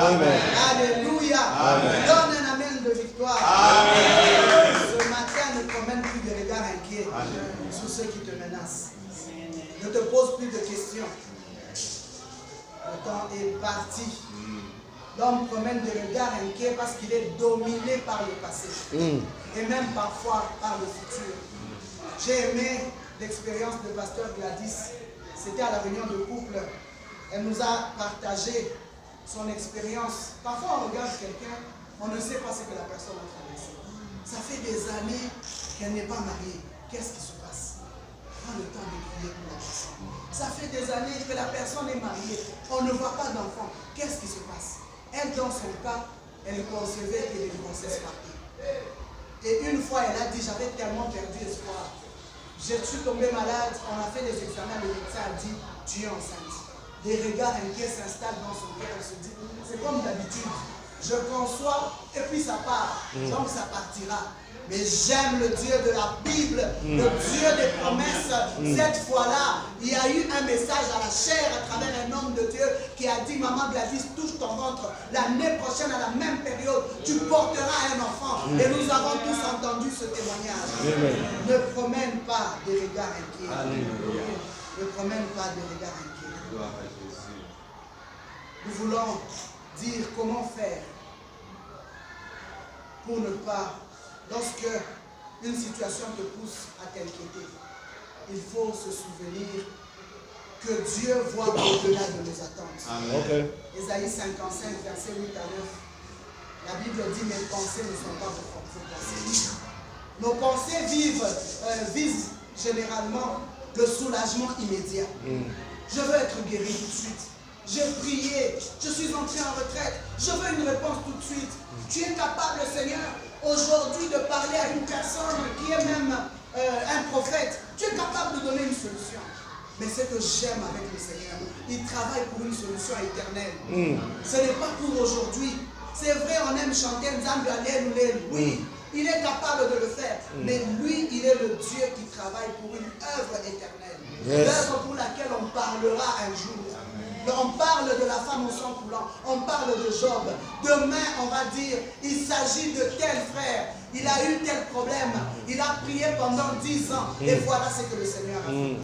Amen. Alléluia. Amen. Donne un amen de victoire. Amen. Ce matin, ne promène plus de regards inquiets sur ceux qui te menacent. Ne te pose plus de questions. Le temps est parti. L'homme promène des regards inquiets parce qu'il est dominé par le passé. Et même parfois par le futur. J'ai aimé l'expérience de pasteur Gladys. C'était à la réunion de couple. Elle nous a partagé son expérience. Parfois on regarde quelqu'un, on ne sait pas ce que la personne a traversé. Ça fait des années qu'elle n'est pas mariée. Qu'est-ce qui se passe? Prends le temps de prier pour la personne. Ça fait des années que la personne est mariée. On ne voit pas d'enfant. Qu'est-ce qui se passe? Elle, dans son cas, elle concevait et les grossesses partaient. Et une fois, elle a dit, j'avais tellement perdu espoir. Je suis tombée malade, on a fait des examens, le médecin a dit, tu es enceinte. Des regards inquiets s'installent dans son cœur, elle se dit, c'est comme d'habitude. Je conçois et puis ça part, donc ça partira. Mais j'aime le Dieu de la Bible, le Dieu des promesses. Cette fois-là, il y a eu un message à la chair à travers un homme de Dieu qui a dit, maman Gladys, touche ton ventre. L'année prochaine, à la même période, tu porteras un enfant. Et nous avons tous entendu ce témoignage. Ne promène pas des regards inquiets. Ne promène pas des regards inquiets. Nous voulons dire comment faire pour ne pas, lorsque une situation te pousse à t'inquiéter, il faut se souvenir que Dieu voit au-delà de nos attentes. Amen. Ésaïe 55, verset 8 à 9. La Bible dit, mes pensées ne sont pas vos pensées. Nos pensées visent généralement le soulagement immédiat. Je veux être guéri tout de suite. J'ai prié, je suis entré en retraite, je veux une réponse tout de suite. Tu es capable, Seigneur, aujourd'hui de parler à une personne qui est même un prophète. Tu es capable de donner une solution. Mais ce que j'aime avec le Seigneur, il travaille pour une solution éternelle. Ce n'est pas pour aujourd'hui. C'est vrai, on aime chanter Nzambe Alléluia. Oui, il est capable de le faire. Mais lui, il est le Dieu qui travaille pour une œuvre éternelle. L'œuvre pour laquelle on parlera un jour. On parle de la femme au sang coulant, on parle de Job. Demain, on va dire, il s'agit de tel frère, il a eu tel problème, il a prié pendant 10 ans, et voilà ce que le Seigneur a fait.